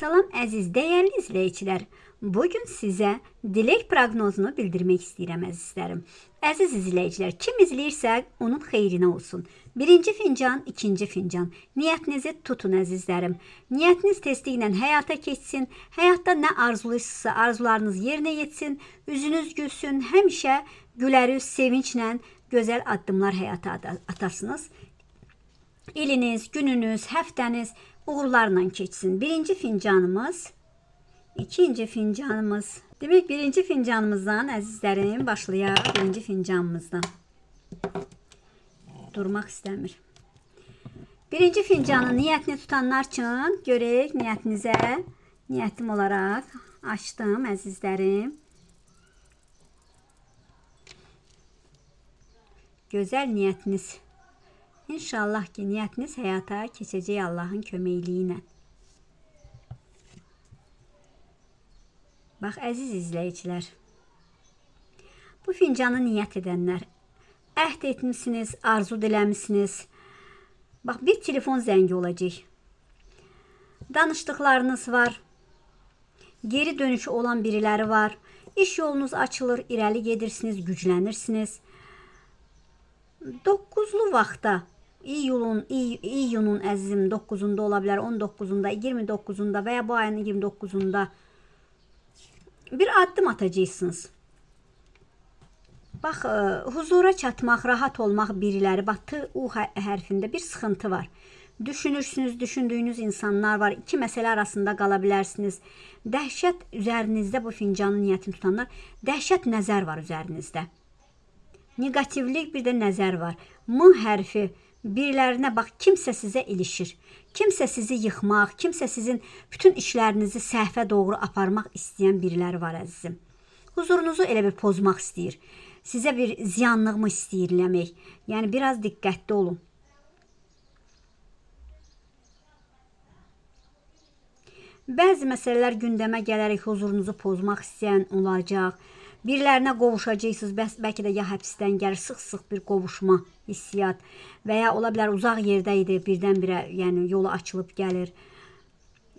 Salam əziz, dəyərli izləyicilər. Bugün sizə dilək proqnozunu bildirmək istəyirəm əzizlərim. Əziz izləyicilər, kim izləyirsə onun xeyrinə olsun. Birinci fincan, ikinci fincan. Niyyətinizi tutun əzizlərim. Niyyətiniz tezliklə həyata keçsin. Həyatda nə arzuluyursunuzsa arzularınız yerinə yetsin. Üzünüz gülsün. Həmişə gülərüz, sevinclə gözəl addımlar həyata atarsınız. İliniz, gününüz, həftəniz uğurlarla keçsin. Birinci fincanımız, ikinci fincanımız. Demək, birinci fincanımızdan əzizlərim başlayaq. Birinci fincanımızdan. Durmaq istəmir. Birinci fincanın niyyətini tutanlar üçün görək niyyətinizə. Niyyətim olaraq açdım əzizlərim. Gözəl niyyətiniz. İnşallah ki, niyyətiniz həyata keçəcək Allahın köməkliyi ilə. Bax, əziz izləyicilər, bu fincanı niyyət edənlər, əhd etmişsiniz, arzu diləmişsiniz. Bax, bir telefon zəngi olacaq. Danışdıqlarınız var, geri dönüşü olan biriləri var. İş yolunuz açılır, irəli gedirsiniz, güclənirsiniz. 9-lu vaxtda, iyunun əzizim 9-unda ola bilər, 19-unda, 29-unda və ya bu ayın 29-unda bir addım atacaqsınız. Bax, huzura çatmaq, rahat olmaq biriləri, bax, U hərfində bir sıxıntı var. Düşünürsünüz, düşündüyünüz insanlar var. İki məsələ arasında qala bilərsiniz. Dəhşət üzərinizdə, bu fincanın niyyətini tutanlar, dəhşət nəzər var üzərinizdə. Negativlik bir də nəzər var. M hərfi birilərinə bax, kimsə sizə ilişir. Kimsə sizi yıxmaq, kimsə sizin bütün işlərinizi səhvə doğru aparmaq istəyən biriləri var əzizim. Huzurunuzu elə bir pozmaq istəyir. Sizə bir ziyanlığımı istəyirləmək. Yəni, biraz diqqətli olun. Bəzi məsələlər gündəmə gələrək huzurunuzu pozmaq istəyən olacaq. Birilərinə qovuşacaqsınız, bəlkə də ya həbsdən gəlir, sıx-sıx bir qovuşma hissiyat və ya ola bilər uzaq yerdə idi, birdən-birə yəni, yolu açılıb gəlir.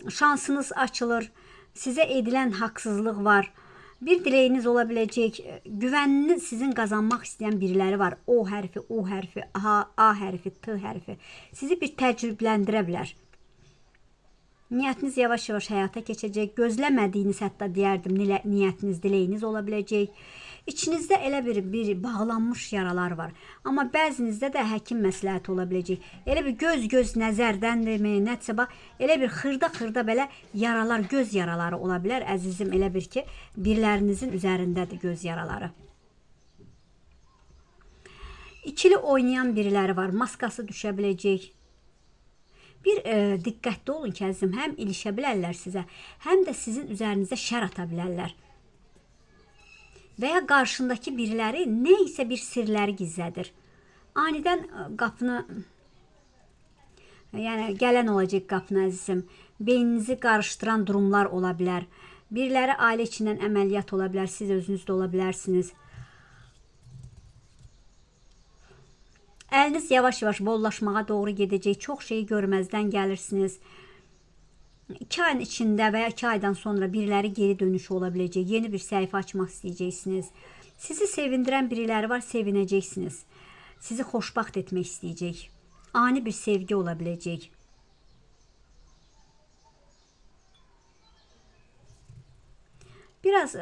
Şansınız açılır, sizə edilən haqsızlıq var. Bir diləyiniz ola biləcək, güvənini sizin qazanmaq istəyən biriləri var. O hərfi, U hərfi, A hərfi, T hərfi sizi bir təcrübləndirə bilər. Niyyətiniz yavaş-yavaş həyata keçəcək. Gözləmədiyiniz, hətta deyərdim, niyyətiniz, diləyiniz ola biləcək. İçinizdə elə bir bağlanmış yaralar var. Amma bəzinizdə də həkim məsləhəti ola biləcək. Elə bir göz nəzərdəndirmi, nədirsə bax, elə bir xırda belə yaralar, göz yaraları ola bilər. Əzizim, elə bir ki, birilərinizin üzərindədir göz yaraları. İkili oynayan biriləri var. Maskası düşə biləcək. Bir diqqətli olun ki, əzizim, həm ilişə bilərlər sizə, həm də sizin üzərinizə şər ata bilərlər. Və ya qarşındakı biriləri nə isə bir sirləri gizlədir. Anidən qapını, yəni gələn olacaq qapını əzizim, beyninizi qarışdıran durumlar ola bilər. Biriləri ailə içindən əməliyyat ola bilər, siz özünüz də ola bilərsiniz. Əliniz yavaş-yavaş bollaşmağa doğru gedəcək. Çox şeyi görməzdən gəlirsiniz. 2 ayın içində və ya 2 aydan sonra biriləri geri dönüşü ola biləcək. Yeni bir səhifə açmaq istəyəcəksiniz. Sizi sevindirən biriləri var, sevinəcəksiniz. Sizi xoşbaxt etmək istəyəcək. Ani bir sevgi ola biləcək. Biraz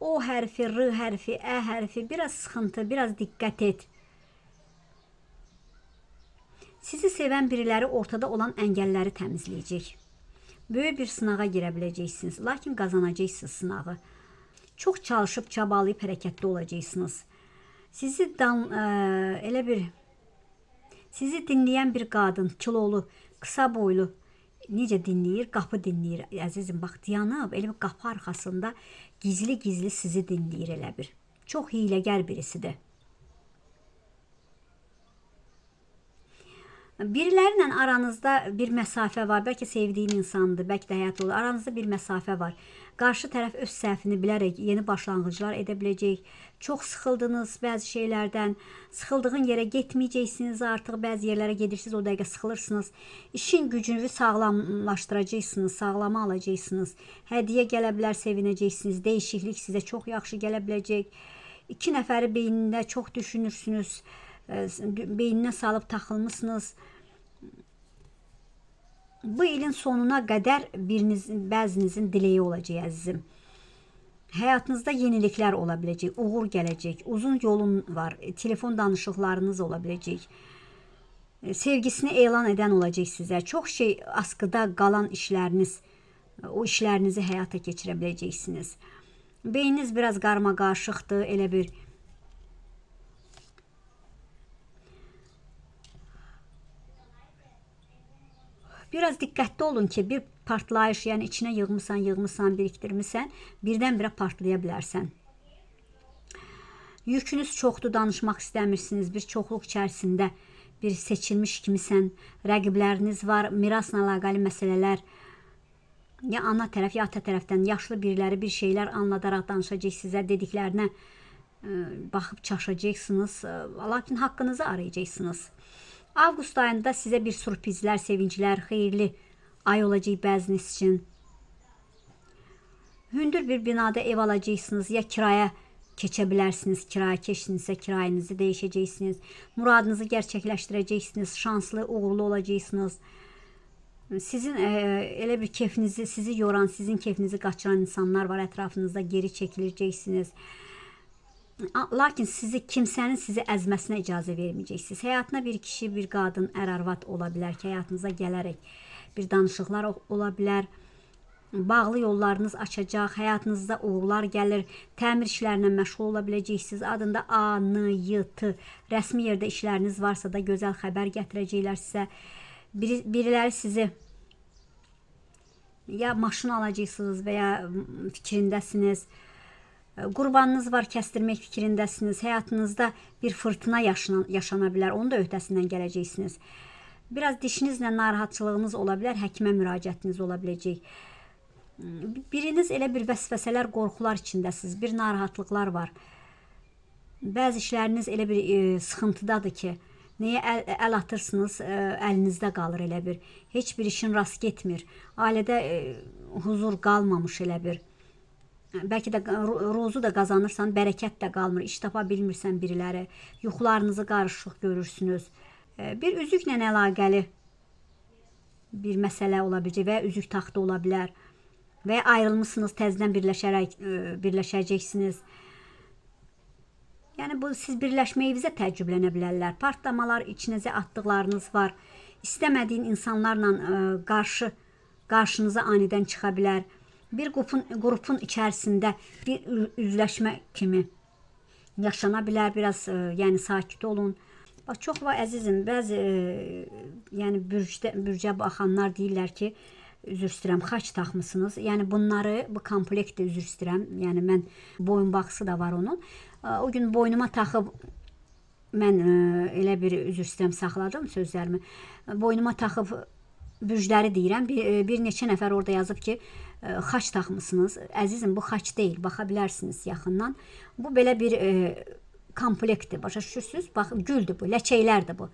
O hərfi, R hərfi, Ə hərfi, biraz sıxıntı, biraz diqqət et. Sizi sevən biriləri ortada olan əngəlləri təmizləyəcək. Böyük bir sınağa girə biləcəksiniz, lakin qazanacaqsınız sınağı. Çox çalışıb, çabalayıb hərəkətli olacaqsınız. Sizi dinləyən bir qadın, kilolu, qısa boylu, necə dinləyir? Qapı dinləyir, əzizim. Bax, dayanıb, elə bir qapı arxasında gizli-gizli sizi dinləyir elə bir. Çox hiyləgər birisidir. Birilərlə aranızda bir məsafə var. Bəlkə sevdiyin insandır, bəlkə də həyat olur. Aranızda bir məsafə var. Qarşı tərəf öz səhvini bilərək yeni başlanğıclar edə biləcək. Çox sıxıldınız bəzi şeylərdən. Sıxıldığın yerə getməyəcəksiniz artıq. Bəzi yerlərə gedirsiniz, o dəqiqə sıxılırsınız. İşin gücünüzü sağlamlaşdıracaqsınız, sağlama alacaqsınız. Hədiyyə gələ bilər, sevinəcəksiniz. Dəyişiklik sizə çox yaxşı gələ biləcək. İki nəfəri beynində çox düşünürsünüz. Beyninə salıb taxılmışsınız. Bu ilin sonuna qədər bəzinizin dileyi olacaq əzizim. Həyatınızda yeniliklər ola biləcək, uğur gələcək, uzun yolun var, telefon danışıqlarınız ola biləcək. Sevgisini elan edən olacaq sizə. Çox şey askıda qalan işləriniz, o işlərinizi həyata keçirə biləcəksiniz. Beyniniz biraz qarmaqarışıqdır, elə bir biraz diqqətli olun ki, bir partlayış, yəni içinə yığmısan, birikdirmisən, birdən-birə partlaya bilərsən. Yükünüz çoxdur, danışmaq istəmirsiniz, bir çoxluq içərisində bir seçilmiş kimisən, rəqibləriniz var, mirasla əlaqəli məsələlər, ya ana tərəf, ya ata tərəfdən yaşlı biriləri bir şeylər anladaraq danışacaq sizə, dediklərinə baxıb çaşacaqsınız, lakin haqqınızı arayacaqsınız. Avqust ayında sizə bir sürprizlər, sevinclər, xeyirli ay olacaq bəziniz üçün. Hündür bir binada ev alacaqsınız, ya kiraya keçə bilərsiniz, kiraya keçsinizsə kirayınızı dəyişəcəksiniz, muradınızı gerçəkləşdirəcəksiniz, şanslı, uğurlu olacaqsınız. Sizin elə bir keyfinizi, sizi yoran, sizin keyfinizi qaçıran insanlar var ətrafınızda, geri çəkiləcəksiniz. Lakin kimsənin sizi əzməsinə icazə verməyəcəksiniz. Həyatına bir kişi, bir qadın, ər-arvad ola bilər ki, həyatınıza gələrək bir danışıqlar ola bilər. Bağlı yollarınız açacaq, həyatınızda uğurlar gəlir, təmir işlərlə məşğul ola biləcəksiniz. Adında A, N, Y, T, rəsmi yerdə işləriniz varsa da gözəl xəbər gətirəcəklər sizə. Biriləri sizi ya maşın alacaqsınız və ya fikrindəsiniz. Qurbanınız var, kəstirmək fikrindəsiniz. Həyatınızda bir fırtına yaşana bilər. Onun da öhdəsindən gələcəksiniz. Biraz dişinizlə narahatçılığınız ola bilər. Həkimə müraciətiniz ola biləcək. Biriniz elə bir vəsvəsələr, qorxular içindəsiniz. Bir narahatlıqlar var. Bəzi işləriniz elə bir sıxıntıdadır ki, nəyə əl atırsınız, əlinizdə qalır elə bir. Heç bir işin rast getmir. Ailədə huzur qalmamış elə bir. Bəlkə də ruzu da qazanırsan, bərəkət də qalmır, iş tapa bilmirsən biriləri, yuxularınızı qarışıq görürsünüz. Bir üzüklə əlaqəli bir məsələ ola biləcək və ya üzük taxtı ola bilər və ya ayrılmışsınız, təzədən birləşəcəksiniz. Yəni, siz birləşməyinizə təəccüblənə bilərlər. Partlamalar, içinizə atdıqlarınız var. İstəmədiyin insanlarla qarşınıza anidən çıxa bilər. Bir qrupun içərisində bir üzləşmə kimi yaşana bilər. Biraz yəni sakit olun. Bax, çox var əzizim. Bəzi yəni bürcə baxanlar deyirlər ki, üzr istəyirəm, xaç taxmısınız. Yəni bunları, bu komplektdə üzr istəyirəm. Yəni mən boyunbağısı da var onun. O gün boynuma taxıb mən elə bir üzr istəyirəm saxladım sözlərimi. Boynuma taxıb bürcləri deyirəm. Bir neçə nəfər orada yazıb ki, xaç taxmısınız. Əzizim, bu xaç deyil. Baxa bilərsiniz yaxından. Bu belə bir komplektdir. Başa düşürsünüz? Bax, güldür bu. Ləçəklərdir bu.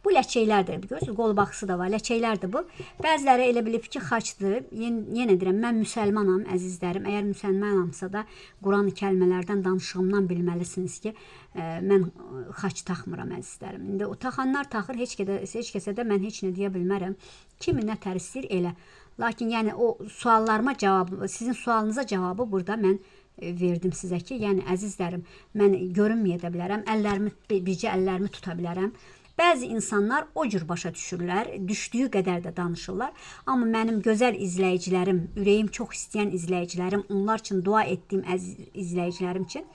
Bu ləçəklərdir. Görürsünüz, qolbaqsı da var. Ləçəklərdir bu. Bəziləri elə bilib ki, xaçdır. Yenə deyirəm, mən müsəlmanam, əzizlərim. Əgər müsəlmanamsa da Quran kəlmələrdən, danışığımdan bilməlisiniz ki, mən xaç taxmıram, əzizlərim. İndi o taxanlar taxır, heç kəsə də mən heç nə deyə bilmərəm. Kimi nə tər istəyir elə. Lakin yəni o suallarıma cavabı, sizin sualınıza cavabı burada mən verdim sizə ki, yəni əzizlərim, mən görünməyə də bilərəm, bircə əllərimi tuta bilərəm. Bəzi insanlar o cür başa düşürlər, düşdüyü qədər də danışırlar. Amma mənim gözəl izləyicilərim, ürəyim çox istəyən izləyicilərim, onlar üçün dua etdiyim əziz izləyicilərim üçün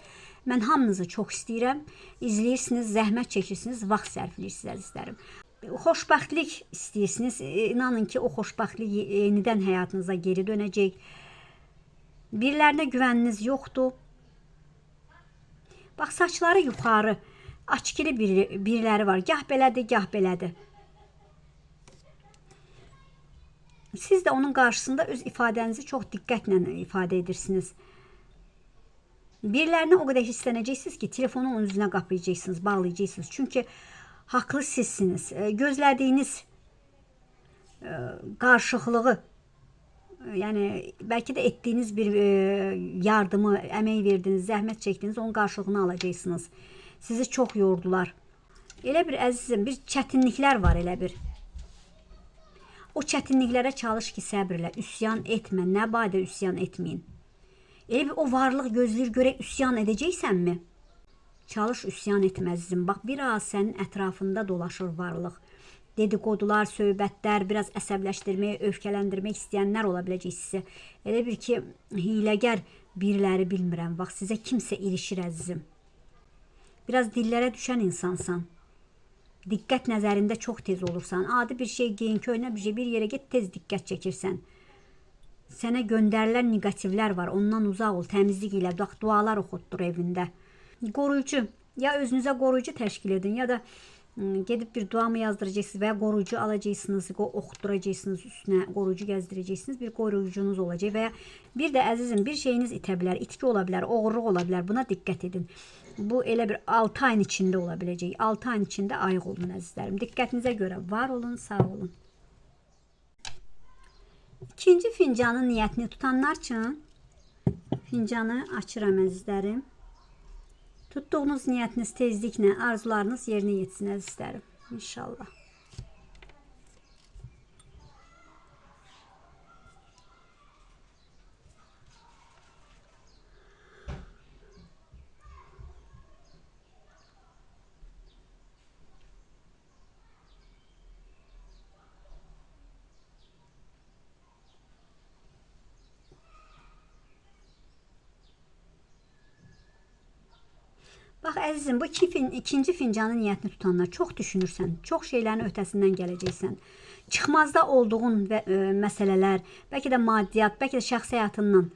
mən hamınızı çox istəyirəm. İzləyirsiniz, zəhmət çəkirsiniz, vaxt sərfləyirsiniz əzizlərim. Xoşbəxtlik istəyirsiniz, inanın ki, o xoşbəxtlik yenidən həyatınıza geri dönəcək. Birilərinə güvəniniz yoxdur. Bax, saçları yuxarı, açıqlı biriləri var. Gah belədir, gah belədir. Siz də onun qarşısında öz ifadənizi çox diqqətlə ifadə edirsiniz. Birilərinə o qədər hisslənəcəksiniz ki, telefonu onun üzünə qapayacaqsınız, bağlayacaqsınız. Çünki haqlı sizsiniz. Gözlədiyiniz qarşılığı, yəni bəlkə də etdiyiniz bir yardımı, əmək verdiniz, zəhmət çəkdiniz, onun qarşılığını alacaqsınız. Sizi çox yordular. Elə bir əzizim, bir çətinliklər var elə bir. O çətinliklərə çalış ki, səbirlə, üsyan etmə, nə badə üsyan etməyin. Elə bir o varlıq gözləyir görək üsyan edəcəksənmi? Çalış üsyan etmə əzizim. Bax, biraz sənin ətrafında dolaşır varlıq. Dedikodular, söhbətlər, biraz əsəbləşdirmək, öfkələndirmək istəyənlər ola biləcək sizə. Elə bir ki, hiləgər biriləri bilmirəm. Bax, sizə kimsə ilişir əzizim. Biraz dillərə düşən insansan. Diqqət nəzərində çox tez olursan. Adi bir şey geyin, köhnə bir şey, bir yerə get, tez diqqət çəkirsən. Sənə göndərilən negativlər var. Ondan uzaq ol, təmizlik ilə, dualar oxutdur evində. Qoruyucu, ya özünüzə qoruyucu təşkil edin, ya da gedib bir dua mı yazdıracaqsınız və ya qoruyucu alacaqsınız, oxutduracaqsınız, üstünə qoruyucu gəzdirəcəksiniz, bir qoruyucunuz olacaq və ya bir də əzizim, bir şeyiniz itə bilər, itki ola bilər, oğurluq ola bilər, buna diqqət edin. Bu elə bir 6 ayın içində ola biləcək. 6 ayın içində ayıq olun əzizlərim. Diqqətinizə görə var olun, sağ olun. İkinci fincanın niyyətini tutanlar üçün fincanı açıram əzizlərim. Tutduğunuz niyyətiniz tezliklə, arzularınız yerinə yetsin əzizlərim. İnşallah. Bax əzizim, bu ikinci fincanın niyyətini tutanlar çox düşünürsən, çox şeylərin öhdəsindən gələcəksən. Çıxmazda olduğun məsələlər, bəlkə də maddiyyat, bəlkə də şəxsi həyatından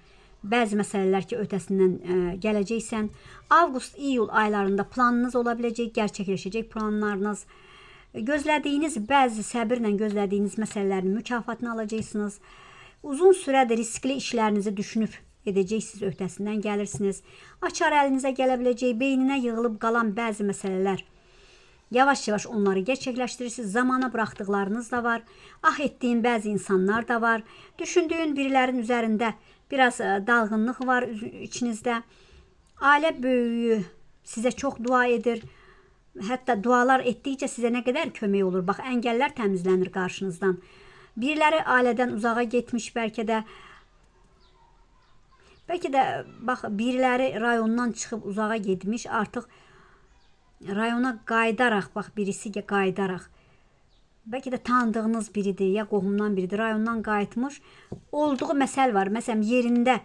bəzi məsələlər ki, öhdəsindən gələcəksən. Avqust, iyul aylarında planınız ola biləcək, gerçəkləşəcək planlarınız. Gözlədiyiniz, bəzi səbirlə gözlədiyiniz məsələlərin mükafatını alacaqsınız. Uzun sürədir riskli işlərinizi düşünüb edəcəksiniz, öhdəsindən gəlirsiniz. Açar əlinizə gələ biləcək, beyninə yığılıb qalan bəzi məsələlər. Yavaş-yavaş onları gerçəkləşdirirsiniz. Zamana buraxdıqlarınız da var. Ah etdiyin bəzi insanlar da var. Düşündüyün birilərin üzərində biraz dalğınlıq var içinizdə. Ailə böyüyü sizə çox dua edir. Hətta dualar etdikcə sizə nə qədər kömək olur. Bax, əngəllər təmizlənir qarşınızdan. Biriləri ailədən uzağa getmiş, bəlkə də bax, biriləri rayondan çıxıb uzağa getmiş, artıq rayona qayıdaraq, bax, birisi qayıdaraq, bəlkə də tanıdığınız biridir, ya qohumdan biridir, rayondan qayıtmış, olduğu məsəl var, məsələn, yerində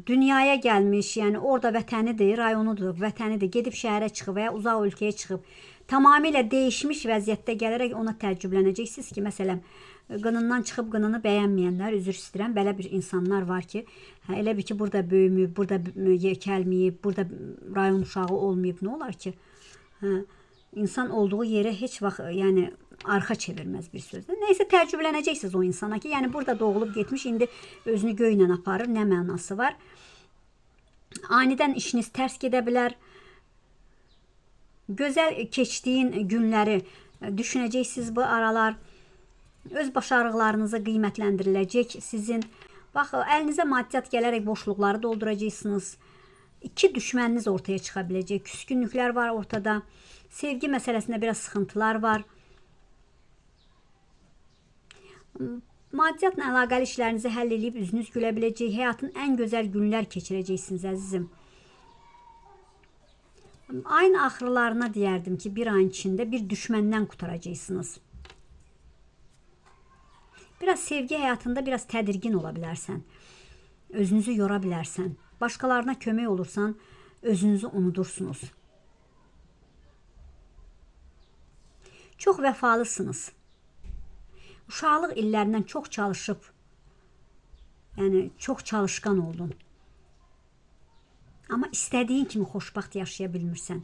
dünyaya gəlmiş, yəni orada vətənidir, rayonudur, vətənidir, gedib şəhərə çıxıb və ya uzaq ölkəyə çıxıb, tamamilə dəyişmiş vəziyyətdə gələrək ona təəccüblənəcəksiniz ki, məsələn, qınından çıxıb qınını bəyənməyənlər, üzr istəyirəm, belə bir insanlar var ki, elə bir ki, burada böyüməyib, burada yekəlməyib, burada rayon uşağı olmayıb, nə olar ki? İnsan olduğu yerə heç vaxt, yəni, arxa çevirməz bir sözlə. Neysə, təəccüblənəcəksiniz o insana ki, yəni, burada doğulub getmiş, indi özünü göylə aparır, nə mənası var? Anidən işiniz tərs gedə bilər. Gözəl keçdiyin günləri düşünəcəksiniz bu aralar. Öz başarılarınızı qiymətləndiriləcək sizin. Bax, əlinizə maddiyyat gələrək boşluqları dolduracaqsınız. 2 düşməniniz ortaya çıxa biləcək. Küskünlüklər var ortada. Sevgi məsələsində biraz sıxıntılar var. Maddiyyatla əlaqəli işlərinizi həll edib üzünüz gülə biləcək. Həyatın ən gözəl günlər keçirəcəksiniz əzizim. Ayın axırlarına deyərdim ki, bir ayın içində bir düşməndən qutaracaqsınız. Biraz sevgi həyatında biraz tədirgin ola bilərsən. Özünüzü yora bilərsən. Başqalarına kömək olursan, özünüzü unudursunuz. Çox vəfalısınız. Uşaqlıq illərindən çox çalışıb, yəni çox çalışqan oldun. Amma istədiyin kimi xoşbaxt yaşaya bilmirsən.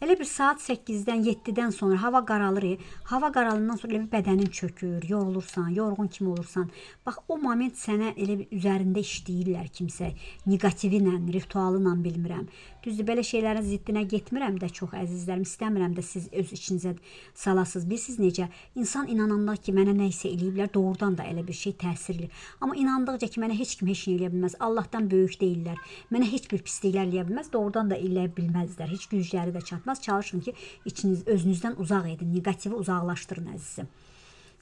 Elə bir saat 8-dən 7-dən sonra hava qaralır. Hava qaralandan sonra elə bir bədənin çökür, yorulursan, yorğun kimi olursan. Bax o moment sənə elə bir üzərində işləyirlər kimsə, negativi ilə, ritualı ilə bilmirəm. Düzdür, belə şeylərin ziddinə getmirəm də çox əzizlərim, istəmirəm də siz öz içinizə salasınız. Bilirsiniz necə? İnsan inananda ki, mənə nə isə eləyiblər, doğrudan da elə bir şey təsirli. Amma inandıqca ki, mənə heç kim heç nə eləyə bilməz, Allahdan böyük deyirlər, mənə heç bir pisliklər eləyə bilməz, doğrudan da eləyə bilməzlər, heç gücləri də çatmaz. Çalışın ki, içiniz, özünüzdən uzaq edin, negativi uzaqlaşdırın əzizim.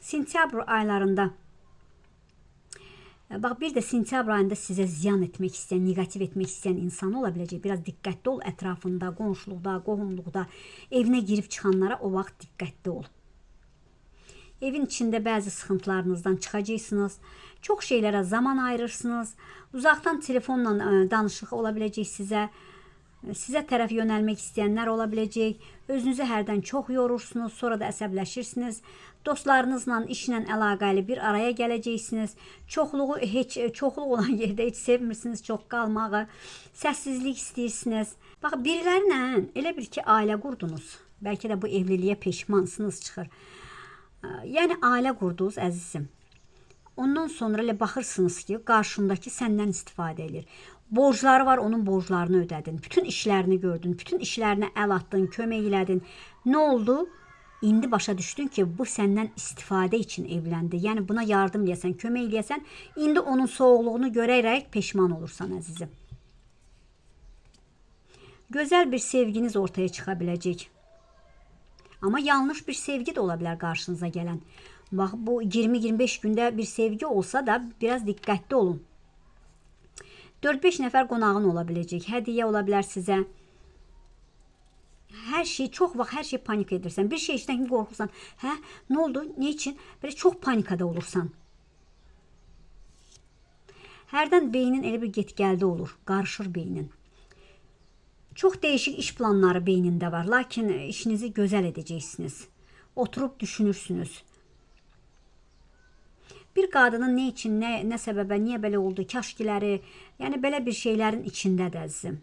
Sentyabr aylarında bax, bir də sentyabr ayında sizə ziyan etmək istəyən, negativ etmək istəyən insan ola biləcək. Biraz diqqətli ol ətrafında, qonşuluqda, qohumluqda, evinə girib çıxanlara o vaxt diqqətli ol. Evin içində bəzi sıxıntılarınızdan çıxacaqsınız. Çox şeylərə zaman ayırırsınız. Uzaqdan telefonla danışıq ola biləcək sizə. Sizə tərəf yönəlmək istəyənlər ola biləcək. Özünüzü hərdən çox yorursunuz, sonra da əsəbləşirsiniz. Dostlarınızla, işlə əlaqəli bir araya gələcəksiniz. Çoxluq olan yerdə heç sevmirsiniz çox qalmağı. Səssizlik istəyirsiniz. Bax, birilərlə elə bir ki, ailə qurdunuz. Bəlkə də bu evliliyə peşmansınız çıxır. Yəni, ailə qurdunuz, əzizim. Ondan sonra elə baxırsınız ki, qarşındakı səndən istifadə edir. Borcları var, onun borclarını ödədin. Bütün işlərini gördün, bütün işlərinə əl atdın, kömək elədin. Nə oldu? İndi başa düşdün ki, bu səndən istifadə üçün evləndi. Yəni, buna yardım eləyəsən, kömək eləyəsən, indi onun soğuqluğunu görərək peşman olursan, əzizim. Gözəl bir sevginiz ortaya çıxa biləcək. Amma yanlış bir sevgi də ola bilər qarşınıza gələn. Bax, bu 20-25 gündə bir sevgi olsa da biraz diqqətli olun. 4-5 nəfər qonağın ola biləcək, hədiyyə ola bilər sizə. Hər şey, çox vaxt hər şey panik edirsən. Bir şey işdən kimi qorxursan. Hə, nə oldu, nə üçün? Belə çox panikada olursan. Hərdən beynin elə bir get-gəldi olur, qarışır beynin. Çox dəyişik iş planları beynində var, lakin işinizi gözəl edəcəksiniz. Oturub düşünürsünüz. Bir qadının nə üçün, nə səbəbə, niyə belə oldu, kaşkiləri, yəni belə bir şeylərin içindədir əzizim.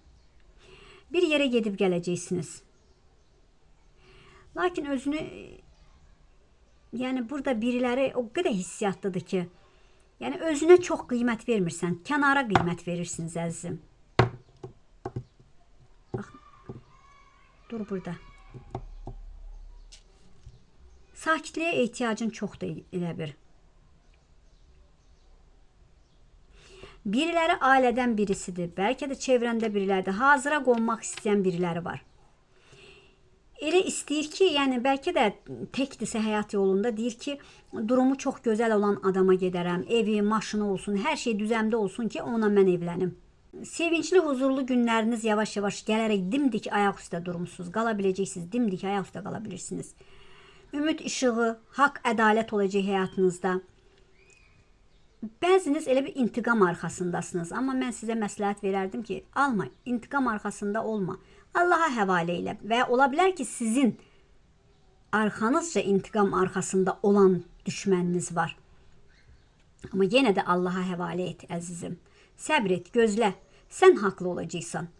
Bir yerə gedib gələcəksiniz. Lakin özünü, yəni burada biriləri o qədər hissiyatlıdır ki, yəni özünə çox qiymət vermirsən, kənara qiymət verirsiniz əzizim. Bax, dur burada. Sakitliyə ehtiyacın çoxdur elə bir. Biriləri ailədən birisidir, bəlkə də çevrəndə biriləridir, hazıra qonmaq istəyən biriləri var. Elə istəyir ki, yəni bəlkə də təkdirsə həyat yolunda, deyir ki, durumu çox gözəl olan adama gedərəm, evi, maşını olsun, hər şey düzəmdə olsun ki, ona mən evlənim. Sevincli, huzurlu günləriniz yavaş-yavaş gələrək dimdik ayaq üstə durmuşsunuz, qala biləcəksiniz, dimdik ayaq üstə qala bilirsiniz. Ümid işığı, haqq, ədalət olacaq həyatınızda. Bəziniz elə bir intiqam arxasındasınız. Amma mən sizə məsləhət verərdim ki, alma, intiqam arxasında olma. Allaha həvalə elə və ola bilər ki, sizin arxanızca intiqam arxasında olan düşməniniz var. Amma yenə də Allaha həvalə et, əzizim. Səbr et, gözlə. Sən haqlı olacaqsan.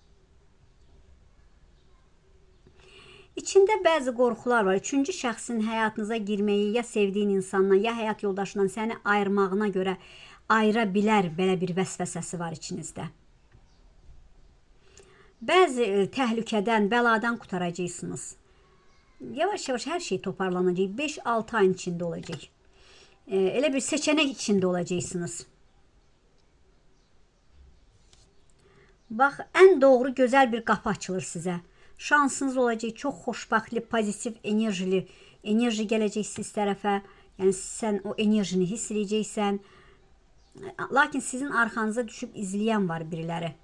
İçində bəzi qorxular var. Üçüncü şəxsin həyatınıza girməyi, ya sevdiyin insanla, ya həyat yoldaşından səni ayırmağına görə ayıra bilər belə bir vəsvəsəsi var içinizdə. Bəzi təhlükədən, bəladan qutaracaqsınız. Yavaş-yavaş hər şey toparlanacaq. 5-6 ayın içində olacaq. Elə bir seçenek içində olacaqsınız. Bax, ən doğru, gözəl bir qapı açılır sizə. Şansınız olacaq, çox xoşbəxtli, pozitiv, enerji gələcək siz tərəfə. Yəni, sən o enerjini hiss edəcəksən. Lakin sizin arxanıza düşüb izləyən var biriləri.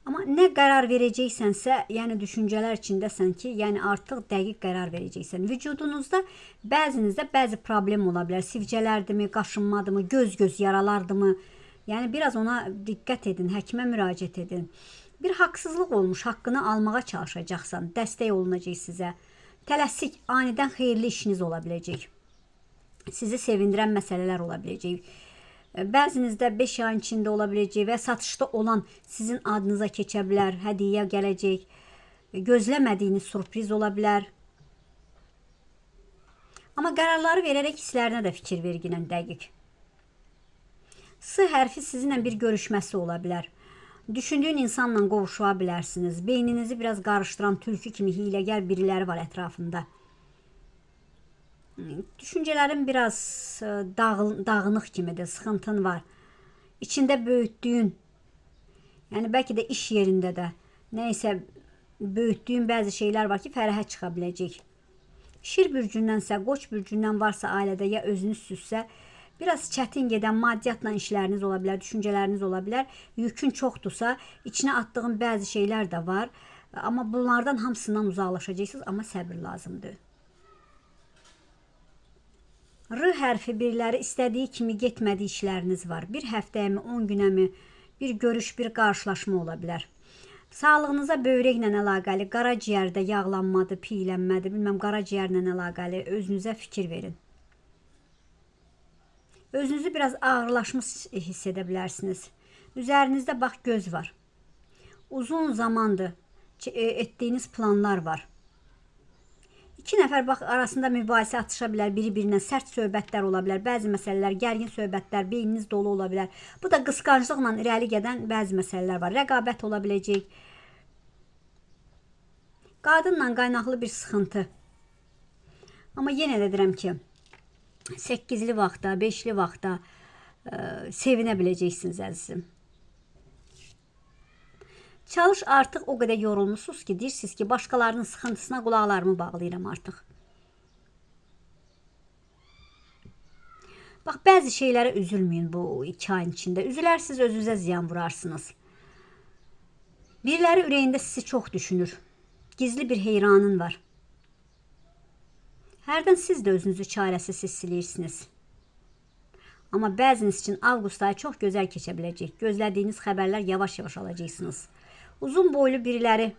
Amma nə qərar verəcəksənsə, yəni düşüncələr içindəsən ki, yəni artıq dəqiq qərar verəcəksən. Vücudunuzda, bəzinizdə bəzi problem ola bilər. Sivcələrdimi, qaşınmadımı, göz-göz yaralardımı? Yəni, biraz ona diqqət edin, həkimə müraciət edin. Bir haqsızlıq olmuş, haqqını almağa çalışacaqsan, dəstək olunacaq sizə. Tələsik, anidən xeyirli işiniz ola biləcək. Sizi sevindirən məsələlər ola biləcək. Bəzinizdə 5 ayın içində ola biləcək və satışda olan sizin adınıza keçə bilər, hədiyyə gələcək, gözləmədiyiniz sürpriz ola bilər. Amma qərarları verərək hisslərinə də fikir verginən dəqiq. S hərfi sizinlə bir görüşməsi ola bilər. Düşündüyün insanla qovuşa bilərsiniz. Beyninizi biraz qarışdıran tülkü kimi hiləgər biriləri var ətrafında. Düşüncələrin biraz dağınıq kimidir, sıxıntın var. İçində böyütdüyün, yəni bəlkə də iş yerində də nəysə böyütdüyün bəzi şeylər var ki, fərəhə çıxa biləcək. Şir bürcündənsə, qoç bürcündən varsa ailədə ya özünüzsüzsə, biraz çətin gedən maddiyyatla işləriniz ola bilər, düşüncələriniz ola bilər. Yükün çoxdursa, içinə atdığın bəzi şeylər də var. Amma bunlardan hamısından uzaqlaşacaqsınız, amma səbir lazımdır. R hərfi biriləri istədiyi kimi getmədiyi işləriniz var. Bir həftəyəmi, 10 günəmi bir görüş, bir qarşılaşma ola bilər. Sağlığınıza böyrəklə əlaqəli, qaraciyərdə yağlanmadır, piylənmədir, bilməm, qaraciyərlə əlaqəli özünüzə fikir verin. Özünüzü biraz ağırlaşmış hiss edə bilərsiniz. Üzərinizdə bax göz var. Uzun zamandır etdiyiniz planlar var. İki nəfər bax arasında mübahisə atışa bilər, biri-birinə sərt söhbətlər ola bilər, bəzi məsələlər, gərgin söhbətlər, beyniniz dolu ola bilər. Bu da qısqanclıqla irəli gedən bəzi məsələlər var. Rəqabət ola biləcək. Qadınla qaynaqlı bir sıxıntı. Amma yenə də deyirəm ki, 8-li vaxtda, 5-li vaxtda sevinə biləcəksiniz əzizim. Çalış artıq o qədər yorulmuşsunuz ki, deyirsiniz ki, başqalarının sıxıntısına qulaqlarımı bağlayıram artıq. Bax, bəzi şeylərə üzülməyin bu 2 ayın içində. Üzülərsiniz, özünüzə ziyan vurarsınız. Biriləri ürəyində sizi çox düşünür. Gizli bir heyranın var. Hərdən siz də özünüzü çarəsiz hiss edirsiniz. Amma bəziniz üçün avqust ayı çox gözəl keçə biləcək. Gözlədiyiniz xəbərlər yavaş-yavaş alacaqsınız. Uzun boylu biriləri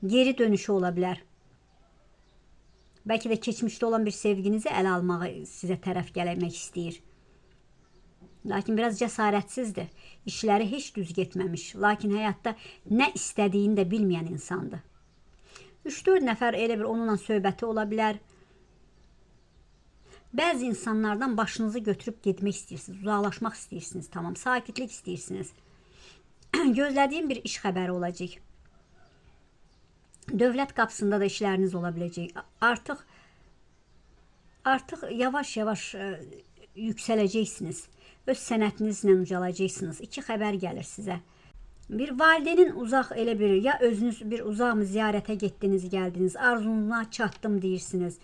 geri dönüşü ola bilər. Bəlkə də keçmişdə olan bir sevginizi ələ almağı sizə tərəf gəlmək istəyir. Lakin biraz cəsarətsizdir. İşləri heç düz getməmiş. Lakin həyatda nə istədiyini də bilməyən insandır. 3-4 nəfər elə bir onunla söhbəti ola bilər. Bəzi insanlardan başınızı götürüb getmək istəyirsiniz. Uzaqlaşmaq istəyirsiniz. Tamam, sakitlik istəyirsiniz. Gözlədiyim bir iş xəbəri olacaq. Dövlət qapısında da işləriniz ola biləcək. Artıq yavaş-yavaş yüksələcəksiniz. Öz sənətinizlə ucalacaqsınız. 2 xəbər gəlir sizə. Bir valideynin uzaq elə bir, ya özünüz bir uzaq ziyarətə getdiniz, gəldiniz, arzuna çatdım deyirsiniz.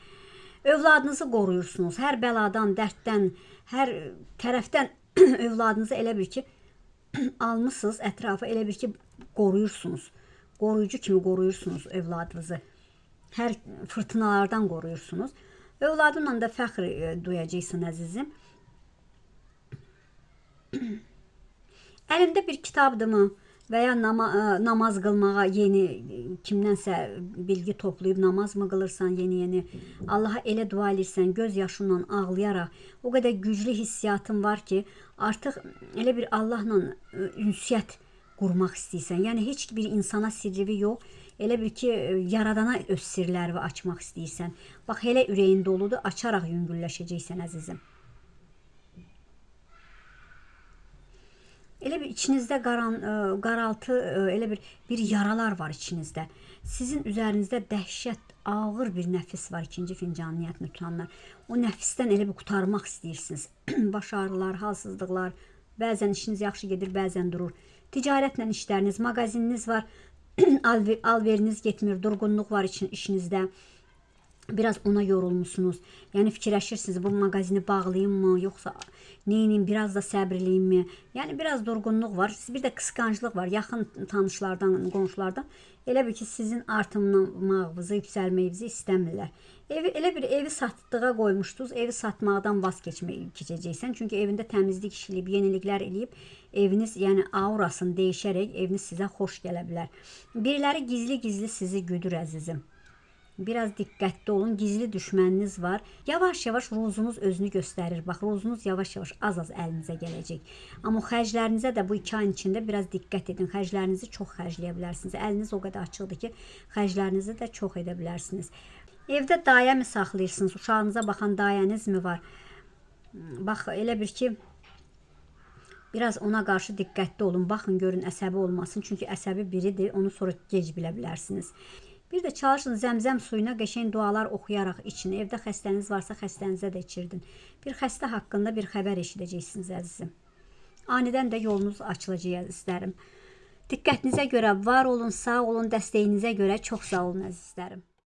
Övladınızı qoruyursunuz. Hər bəladan, dərddən, hər tərəfdən övladınızı elə bir ki, almışsınız ətrafı, elə bir ki, qoruyursunuz. Qoruyucu kimi qoruyursunuz övladınızı. Hər fırtınalardan qoruyursunuz. Övladınla da fəxr duyacaqsın əzizim. Əlində bir kitabdırmı və ya namaz qılmağa yeni kimdənsə bilgi toplayıb namaz mı qılırsan yeni-yeni, Allaha elə dua edirsən, göz yaşınla ağlayaraq, o qədər güclü hissiyatın var ki, artıq elə bir Allahla ünsiyyət qurmaq istəyirsən. Yəni, heç bir insana sirrivi yox, elə bir ki, yaradana öz sirlərini açmaq istəyirsən. Bax, elə ürəyin doludur, açaraq yüngülləşəcəksən əzizim. Elə bir içinizdə qaraltı, elə bir yaralar var içinizdə. Sizin üzərinizdə dəhşət, ağır bir nəfis var, 2-ci fincan niyyətini tutanlar. O nəfisdən elə bir qutarmaq istəyirsiniz. Baş ağrılar, halsızlıqlar, bəzən işiniz yaxşı gedir, bəzən durur. Ticarətlə işləriniz, mağazininiz var, alveriniz getmir, durğunluq var işinizdə. Biraz ona yorulmuşsunuz. Yəni fikirləşirsiniz, bu mağazini bağlayayım mı, yoxsa neyiniyim, biraz da səbirliyim mi? Yəni biraz durğunluq var. Bir də qısqanclıq var. Yaxın tanışlardan, qonşulardan. Elə bir ki, sizin artımağınızı, yüksəlməyinizi istəmirlər. Elə bir evi satdığa qoymuşdunuz, evi satmaqdan vaz keçəcəksən. Çünki evində təmizlik işləyib, yeniliklər eləyib, eviniz, yəni aurasını dəyişərək eviniz sizə xoş gələ bilər. Biriləri gizli-gizli sizi güdür əzizim. Biraz diqqətli olun. Gizli düşməniniz var. Yavaş-yavaş ruzunuz özünü göstərir. Bax, ruzunuz yavaş-yavaş az-az əlinizə gələcək. Amma xərclərinizə də bu 2 ayın içində biraz diqqət edin. Xərclərinizi çox xərcləyə bilərsiniz. Əliniz o qədər açıqdır ki, xərclərinizi də çox edə bilərsiniz. Evdə dayə mi saxlayırsınız? Uşağınıza baxan dayəniz mi var? Bax, elə bir ki, biraz ona qarşı diqqətli olun. Baxın, görün, əsəbi olmasın. Çünki əsəbi biridir. Onu sonra gec bilə bilərsiniz. Bir də çalışın zəmzəm suyuna qəşəng dualar oxuyaraq için. Evdə xəstəniz varsa xəstənizə də içirdin. Bir xəstə haqqında bir xəbər eşidəcəksiniz əzizim. Anidən də yolunuz açılacaq əzizlərim. Diqqətinizə görə var olun, sağ olun, dəstəyinizə görə çox sağ olun əzizlərim.